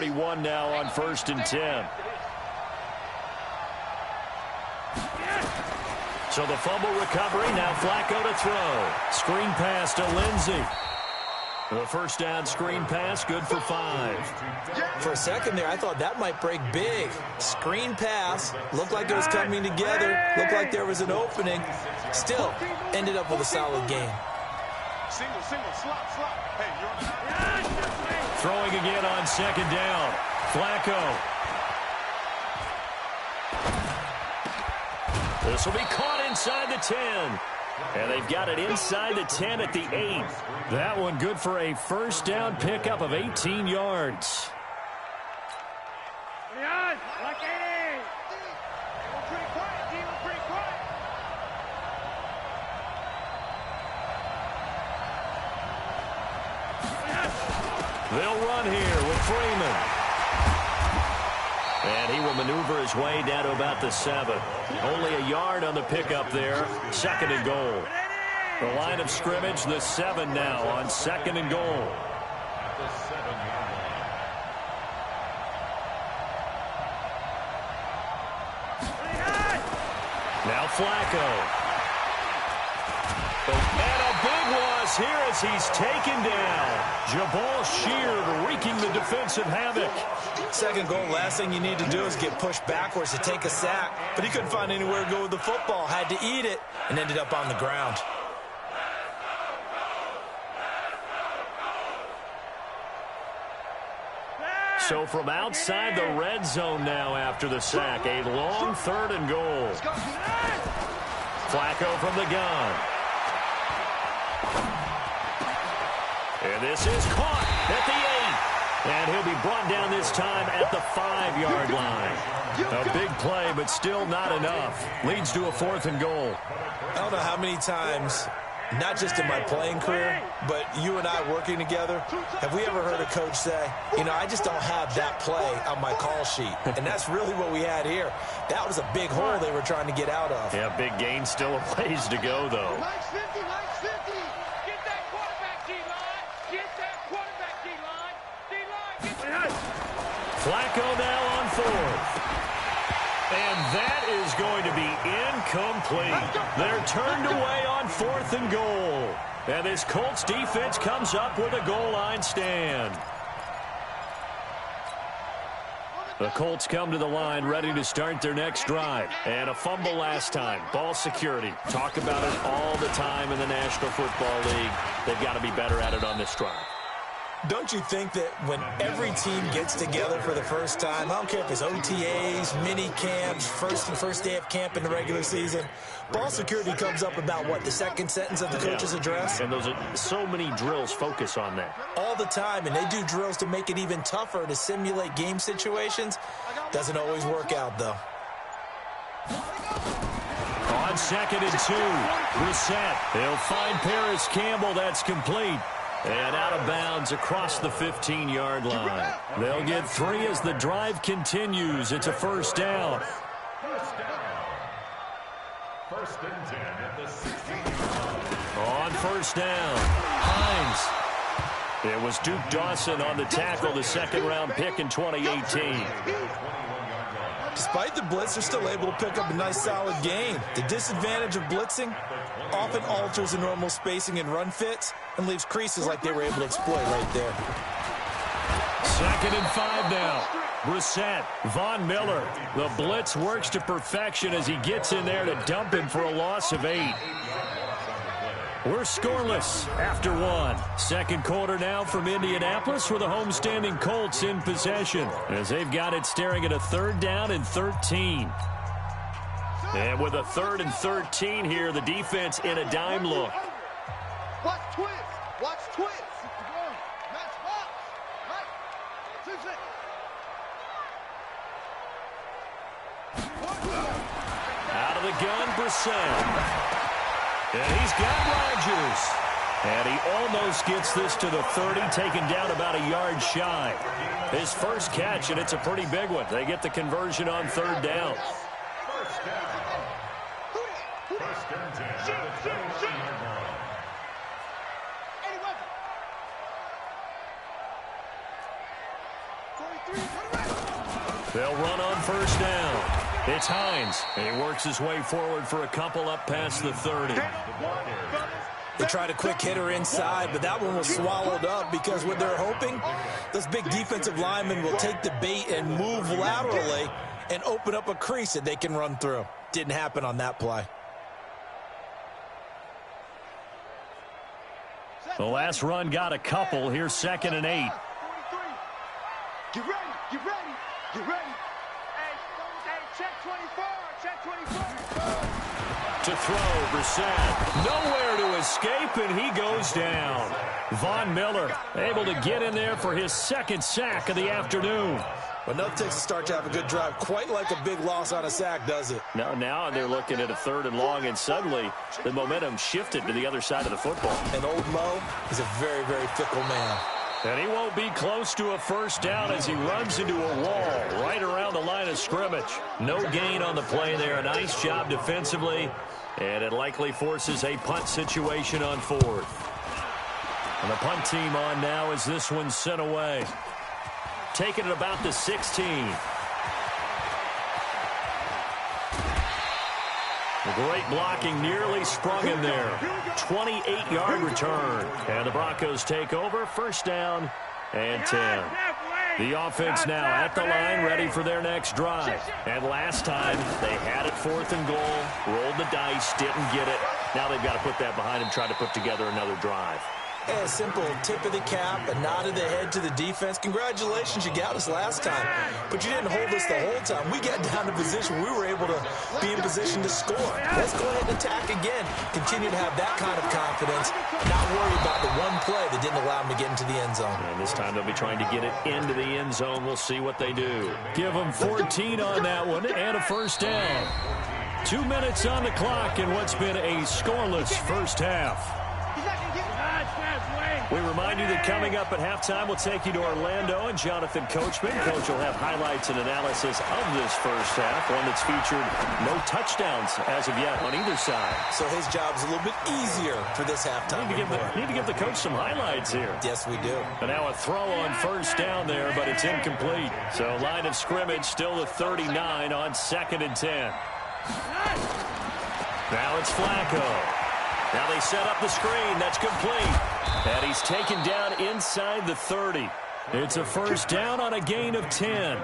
41 now on 1st and 10. So the fumble recovery, now Flacco to throw. Screen pass to Lindsey. The first down screen pass, good for 5. For a second there, I thought that might break big. Screen pass, looked like it was coming together, looked like there was an opening. Still, ended up with a solid game. Single, slot. Hey, you're throwing again on 2nd down. Flacco. This will be caught inside the 10. And they've got it inside the 10 at the 8. That one good for a first down pickup of 18 yards. They'll run here with Freeman. And he will maneuver his way down to about the 7. Only a yard on the pickup there. 2nd and goal. The line of scrimmage, the 7 now on 2nd and goal. Now Flacco. And a big loss here as he's taken down. Jabal Sheard wreaking the defensive havoc. 2nd goal, last thing you need to do is get pushed backwards to take a sack. But he couldn't find anywhere to go with the football. Had to eat it and ended up on the ground. So from outside the red zone now after the sack, a long 3rd and goal. Flacco from the gun. And this is caught at the 8. And he'll be brought down this time at the 5-yard line. A big play, but still not enough. Leads to a 4th and goal. I don't know how many times, not just in my playing career, but you and I working together, have we ever heard a coach say, you know, I just don't have that play on my call sheet. And that's really what we had here. That was a big hole they were trying to get out of. Yeah, big gain, still a ways to go, though. Flacco now on 4th. And that is going to be incomplete. They're turned away on 4th and goal. And this Colts defense comes up with a goal line stand. The Colts come to the line ready to start their next drive. And a fumble last time. Ball security. Talk about it all the time in the National Football League. They've got to be better at it on this drive. Don't you think that when every team gets together for the first time, I don't care if it's OTAs, mini camps, first day of camp in the regular season, ball security comes up about, what, the 2nd sentence of the coach's address? And those are so many drills focus on that. All the time, and they do drills to make it even tougher to simulate game situations. Doesn't always work out, though. On 2nd and 2, Brissett. They'll find Paris Campbell. That's complete. And out of bounds across the 15-yard line. They'll get 3 as the drive continues. It's a first down. First and 10 at the 16. On first down, Hines. It was Duke Dawson on the tackle, the 2nd-round pick in 2018. Despite the blitz, they're still able to pick up a nice, solid gain. The disadvantage of blitzing often alters the normal spacing and run fits and leaves creases like they were able to exploit right there. 2nd and 5 now. Brissett, Von Miller. The blitz works to perfection as he gets in there to dump him for a loss of 8. We're scoreless after 1. 2nd quarter now from Indianapolis with the homestanding Colts in possession as they've got it staring at a 3rd down and 13. And with a 3rd and 13 here, the defense in a dime look. Watch twist. Watch twist. Match box. Right. Out of the gun, Brissett. And he's got Rodgers. And he almost gets this to the 30, taken down about a yard shy. His first catch, and it's a pretty big one. They get the conversion on 3rd down. First and 10 at the 21-yard line. They'll run on first down. It's Hines, and he works his way forward for a couple up past the 30. They tried a quick hitter inside, but that one was swallowed up because what they're hoping, those big defensive linemen will take the bait and move laterally and open up a crease that they can run through. Didn't happen on that play. The last run got a couple. Here's 2nd and 8. Get ready, get ready, get ready. Hey, check 24, check 24. To throw, Brissett. Nowhere to escape, and he goes down. Von Miller able to get in there for his 2nd sack of the afternoon. Well, nothing takes a start to have a good drive, quite like a big loss on a sack, does it? Now they're looking at a 3rd and long, and suddenly the momentum shifted to the other side of the football. And old Mo is a very, very fickle man. And he won't be close to a first down as he runs into a wall right around the line of scrimmage. No gain on the play there. A nice job defensively, and it likely forces a punt situation on 4th. And the punt team on now as this one's sent away. Taking it about the 16. Great blocking, nearly sprung him there. 28-yard return. And the Broncos take over, first down and 10. The offense now at the line, ready for their next drive. And last time, they had it 4th and goal, rolled the dice, didn't get it. Now they've got to put that behind them, try to put together another drive. A simple tip of the cap, a nod of the head to the defense. Congratulations, you got us last time, but you didn't hold us the whole time. We got down to position. We were able to be in position to score. Let's go ahead and attack again. Continue to have that kind of confidence, not worry about the one play that didn't allow them to get into the end zone. And this time they'll be trying to get it into the end zone. We'll see what they do. Give them 14 on that one and a first down. 2 minutes on the clock in what's been a scoreless first half. We remind you that coming up at halftime, we'll take you to Orlando and Jonathan Coachman. Coach will have highlights and analysis of this first half, one that's featured no touchdowns as of yet on either side. So his job's a little bit easier for this halftime. Need to give the coach some highlights here. Yes, we do. And now a throw on first down there, but it's incomplete. So line of scrimmage still the 39 on 2nd and 10. Now it's Flacco. Now they set up the screen. That's complete. And he's taken down inside the 30. It's a first down on a gain of 10.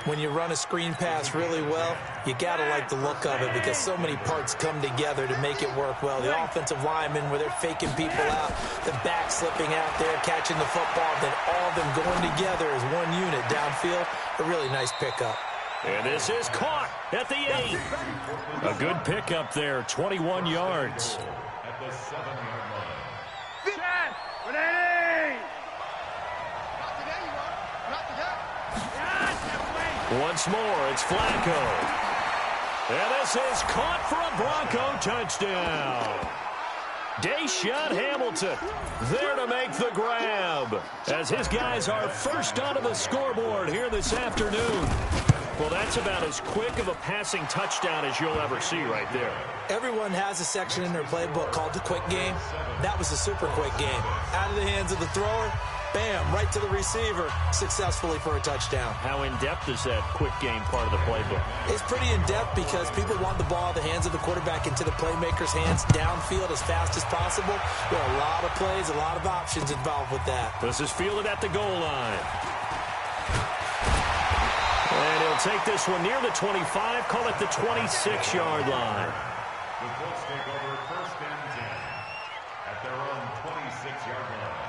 When you run a screen pass really well, you got to like the look of it because so many parts come together to make it work well. The offensive linemen, where they're faking people out, the back slipping out there, catching the football, then all of them going together as one unit downfield. A really nice pickup. And this is caught at the 8. A good pickup there, 21 yards. At the 7-yard line. Once more, it's Flacco. And this is caught for a Bronco touchdown. Deshaun Hamilton there to make the grab as his guys are first onto the scoreboard here this afternoon. Well, that's about as quick of a passing touchdown as you'll ever see right there. Everyone has a section in their playbook called the quick game. That was a super quick game. Out of the hands of the thrower, bam, right to the receiver, successfully for a touchdown. How in-depth is that quick game part of the playbook? It's pretty in-depth because people want the ball in the hands of the quarterback into the playmaker's hands downfield as fast as possible. There are a lot of plays, a lot of options involved with that. This is fielded at the goal line. And he'll take this one near the 25, call it the 26-yard line. The Colts take over first and 10 at their own 26-yard line.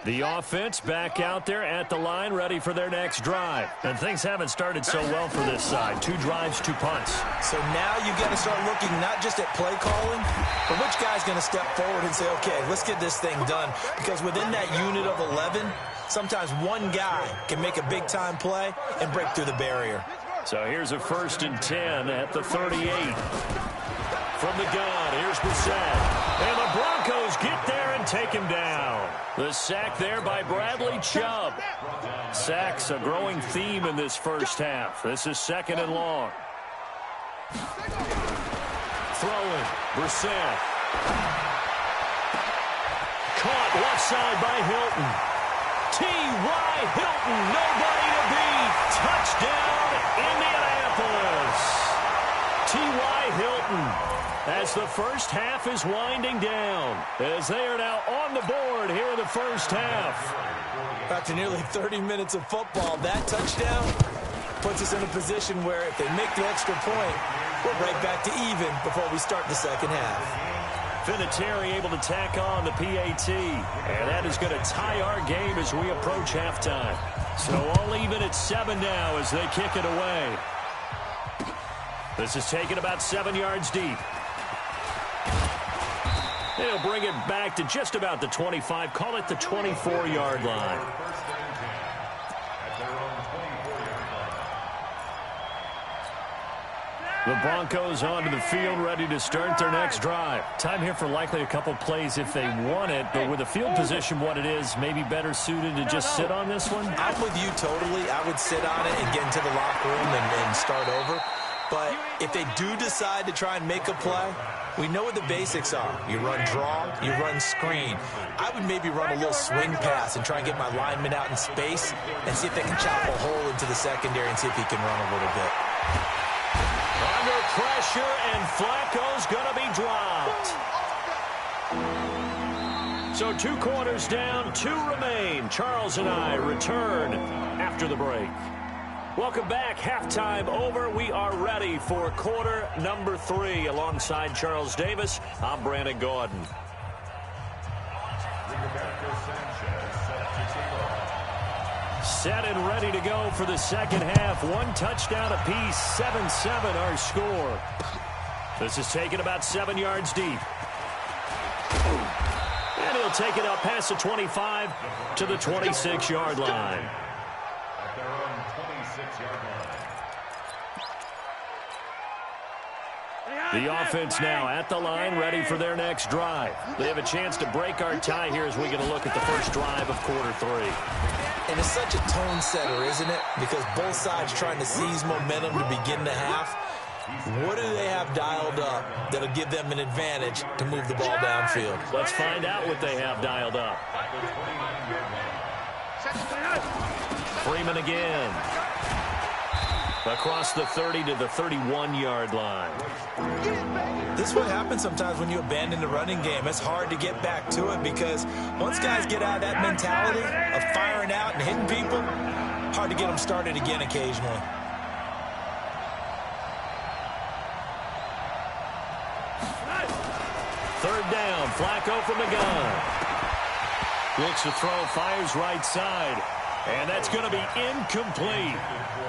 The offense back out there at the line, ready for their next drive. And things haven't started so well for this side. 2 drives, 2 punts. So now you got to start looking not just at play calling, but which guy's going to step forward and say, okay, let's get this thing done. Because within that unit of 11, sometimes one guy can make a big-time play and break through the barrier. So here's a first and 10 at the 38. From the gun, here's Brissett. And the Broncos get there and take him down. The sack there by Bradley Chubb. Sacks a growing theme in this first half. This is 2nd and long. throwing. Brissett. Caught left side by Hilton. T.Y. Hilton, nobody to beat. Touchdown, Indianapolis. T.Y. Hilton, as the first half is winding down, as they are now on the board here in the first half. After nearly 30 minutes of football, that touchdown puts us in a position where if they make the extra point, we're right back to even before we start the second half. Vinatieri able to tack on the PAT, and that is going to tie our game as we approach halftime. So all even at 7 now as they kick it away. This is taken about 7 yards deep. They'll bring it back to just about the 25, call it the 24-yard line. The Broncos onto the field, ready to start their next drive. Time here for likely a couple plays if they want it, but with the field position what it is, maybe better suited to just sit on this one? I'm with you totally. I would sit on it and get into the locker room and start over. But if they do decide to try and make a play, we know what the basics are. You run draw, you run screen. I would maybe run a little swing pass and try and get my lineman out in space and see if they can chop a hole into the secondary and see if he can run a little bit. Under pressure, and Flacco's going to be dropped. So 2 quarters down, 2 remain. Charles and I return after the break. Welcome back. Halftime over. We are ready for quarter number 3. Alongside Charles Davis, I'm Brandon Gordon. Set and ready to go for the second half. 1 touchdown apiece, 7-7 our score. This is taken about 7 yards deep. And he'll take it up past the 25 to the 26-yard line. At their own 26-yard line. The offense now at the line, ready for their next drive. They have a chance to break our tie here as we get a look at the first drive of quarter 3. And it's such a tone setter, isn't it? Because both sides trying to seize momentum to begin the half. What do they have dialed up that'll give them an advantage to move the ball downfield? Let's find out what they have dialed up. Freeman again. Across the 30 to the 31-yard line. This is what happens sometimes when you abandon the running game. It's hard to get back to it because once guys get out of that mentality of firing out and hitting people, hard to get them started again occasionally. Third down, Flacco from the gun. Looks to throw, fires right side. And that's going to be incomplete.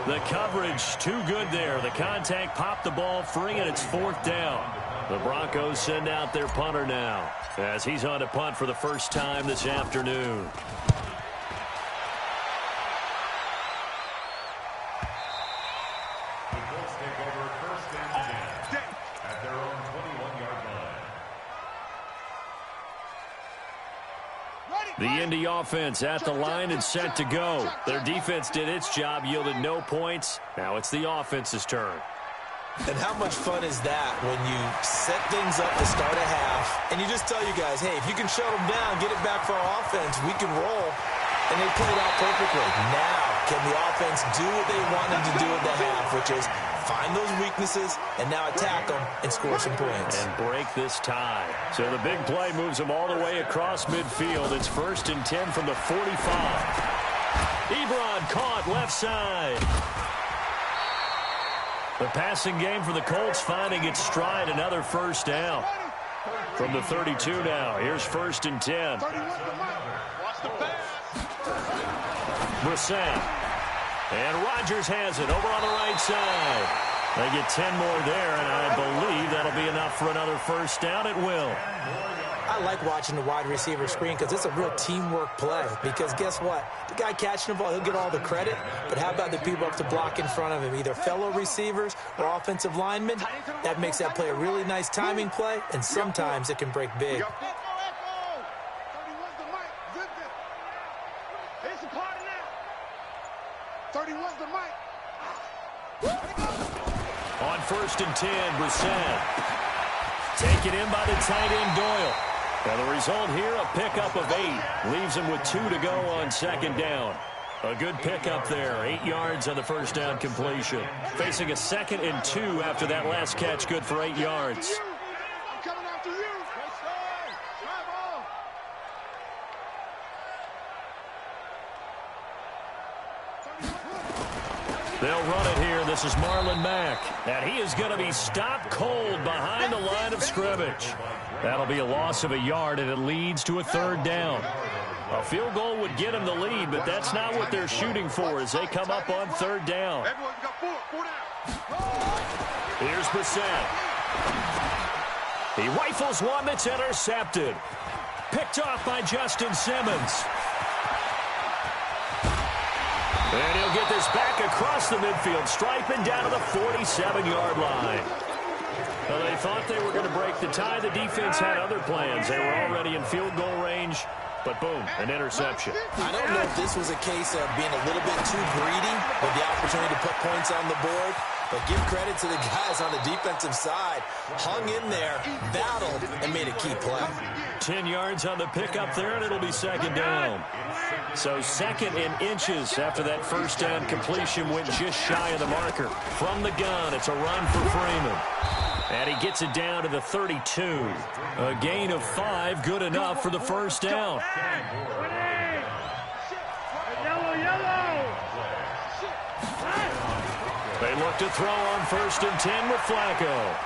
The coverage too good there. The contact popped the ball free, and it's 4th down. The Broncos send out their punter now as he's on to punt for the first time this afternoon. The Colts take over 1st and 10 at their own 21-yard line. The Indy offense at the line and set to go. Their defense did its job, yielded no points. Now it's the offense's turn. And how much fun is that when you set things up to start a half and you just tell you guys, hey, if you can shut them down, get it back for our offense, we can roll. And they played out perfectly. Now, can the offense do what they wanted to do at the half, which is find those weaknesses and now attack them and score some points. And break this tie. So the big play moves them all the way across midfield. It's 1st and 10 from the 45. Ebron caught left side. The passing game for the Colts finding its stride. Another first down. From the 32 now. Here's 1st and 10. Brissett. And Rodgers has it over on the right side. They get 10 more there, and I believe that'll be enough for another first down. It will. I like watching the wide receiver screen because it's a real teamwork play. Because guess what? The guy catching the ball, he'll get all the credit. But how about the people up to block in front of him, either fellow receivers or offensive linemen? That makes that play a really nice timing play, and sometimes it can break big. On 1st and 10, Brissett. Taken in by the tight end, Doyle. And the result here, a pickup of 8. Leaves him with 2 to go on second down. A good pickup there. 8 yards on the first down completion. Facing a 2nd and 2 after that last catch, good for 8 yards. I'm coming after you. They'll run it here. This is Marlon Mack. And he is going to be stopped cold behind the line of scrimmage. That'll be a loss of a yard, and it leads to a 3rd down. A field goal would get them the lead, but that's not what they're shooting for as they come up on 3rd down. Here's Brissett. He rifles one that's intercepted. Picked off by Justin Simmons. And he'll get this back across the midfield stripe and down to the 47-yard line. Well, they thought they were going to break the tie. The defense had other plans. They were already in field goal range, but boom, an interception. I don't know if this was a case of being a little bit too greedy with the opportunity to put points on the board, but give credit to the guys on the defensive side. Hung in there, battled, and made a key play. 10 yards on the pickup there, and it'll be 2nd down. So 2nd and inches after that first down completion went just shy of the marker. From the gun, it's a run for Freeman. And he gets it down to the 32. A gain of 5, good enough for the first down. They look to throw on 1st and 10 with Flacco.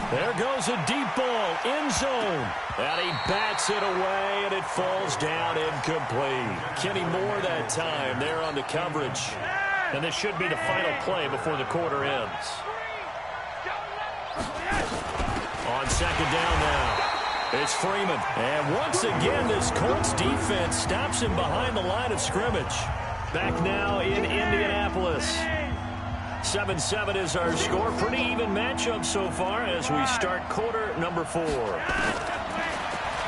There goes a deep ball, end zone. And he bats it away, and it falls down incomplete. Kenny Moore that time there on the coverage. And this should be the final play before the quarter ends. On 2nd down now, it's Freeman. And once again, this Colts defense stops him behind the line of scrimmage. Back now in Indianapolis. 7-7 is our score. Pretty even matchup so far as we start quarter number 4.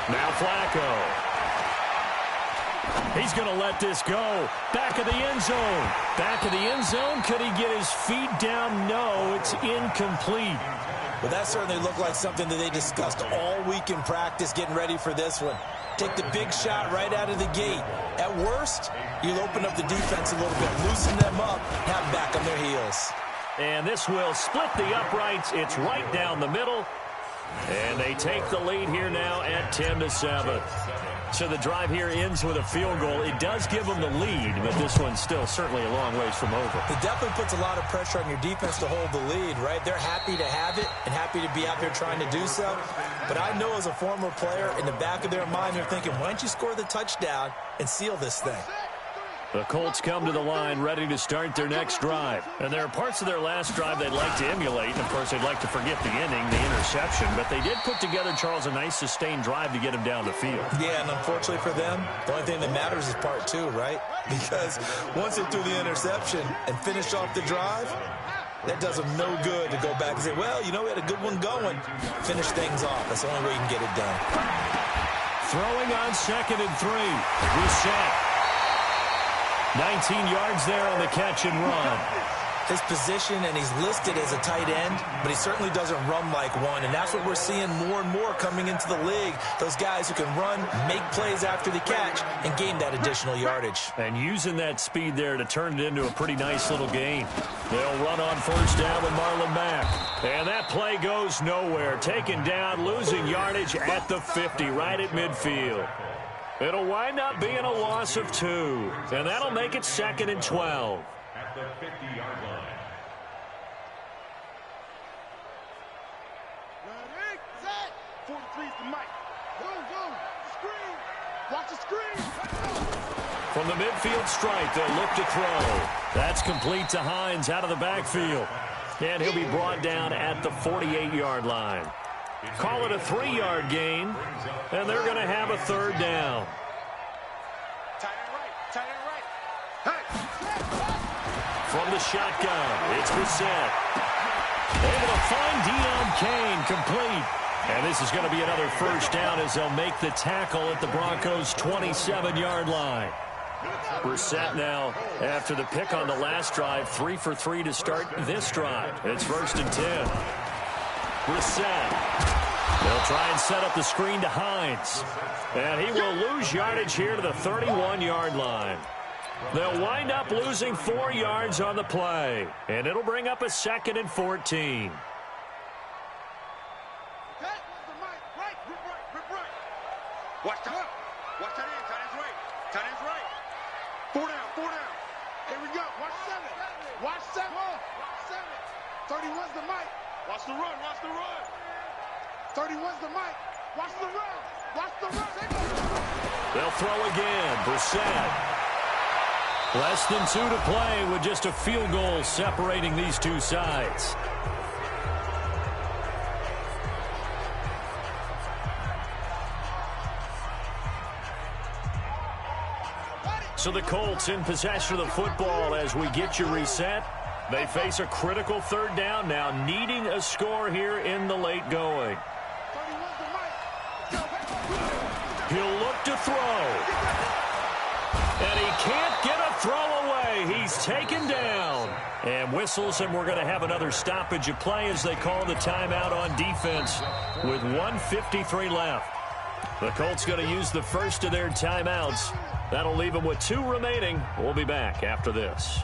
Now Flacco. He's going to let this go. Back of the end zone. Back of the end zone. Could he get his feet down? No, it's incomplete. Well, that certainly looked like something that they discussed all week in practice, getting ready for this one. Take the big shot right out of the gate. At worst, you'll open up the defense a little bit, loosen them up, have them back on their heels. And this will split the uprights. It's right down the middle. And they take the lead here now at 10-7. So the drive here ends with a field goal. It does give them the lead, but this one's still certainly a long ways from over. It definitely puts a lot of pressure on your defense to hold the lead, right? They're happy to have it and happy to be out there trying to do so. But I know as a former player, in the back of their mind, they're thinking, why don't you score the touchdown and seal this thing? The Colts come to the line ready to start their next drive. And there are parts of their last drive they'd like to emulate. And, of course, they'd like to forget the ending, the interception. But they did put together, Charles, a nice sustained drive to get him down the field. Yeah, and unfortunately for them, the only thing that matters is part 2, right? Because once they threw the interception and finished off the drive, that does them no good to go back and say, well, you know, we had a good one going. Finish things off. That's the only way you can get it done. Throwing on 2nd and 3. Reset. 19 yards there on the catch and run. His position, and he's listed as a tight end, but he certainly doesn't run like one, and that's what we're seeing more and more coming into the league. Those guys who can run, make plays after the catch, and gain that additional yardage. And using that speed there to turn it into a pretty nice little gain. They'll run on 1st down with Marlon Mack. And that play goes nowhere. Taken down, losing yardage at the 50, right at midfield. It'll wind up being a loss of 2, and that'll make it 2nd and 12. At the 50-yard line. Ready, set. 43's the mic. Go, go. Screen. Watch the screen. From the midfield stripe, they'll look to throw. That's complete to Hines out of the backfield. And he'll be brought down at the 48-yard line. Call it a 3-yard gain, and they're going to have a 3rd down. Tight end right. Tight end right. Hey. From the shotgun, it's Brissett. Able to find Deion Kane, complete. And this is going to be another 1st down as they'll make the tackle at the Broncos' 27-yard line. Brissett now, after the pick on the last drive, 3 for 3 to start this drive. It's 1st and 10. Brissett. They'll try and set up the screen to Hines. And he will lose yardage here to the 31-yard line. They'll wind up losing 4 yards on the play. And it'll bring up a 2nd and 14. Watch that. Watch that in. Tight end's right. Tight end's right. 4 down. 4 down. Here we go. Watch 7. Watch 7. Watch 7. 31's the mic. Watch the run. Watch the run. 31's the mic. Watch the run. Watch the run. They'll throw again. Brissett. Less than 2 to play with just a field goal separating these two sides. So the Colts in possession of the football as we get you reset. They face a critical 3rd down now, needing a score here in the late going. He'll look to throw. And he can't get a throw away. He's taken down. And whistles, and we're going to have another stoppage of play as they call the timeout on defense with 1:53 left. The Colts going to use the first of their timeouts. That'll leave them with 2 remaining. We'll be back after this.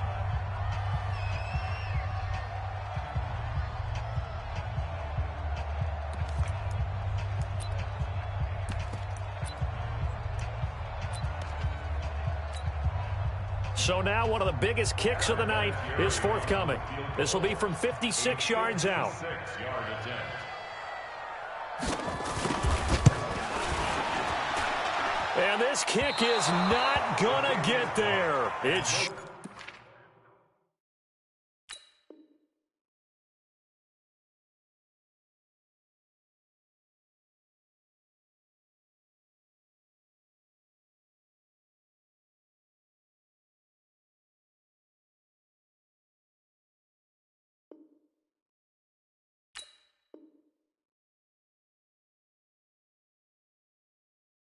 So now one of the biggest kicks of the night is forthcoming. This will be from 56 yards out. And this kick is not going to get there. It's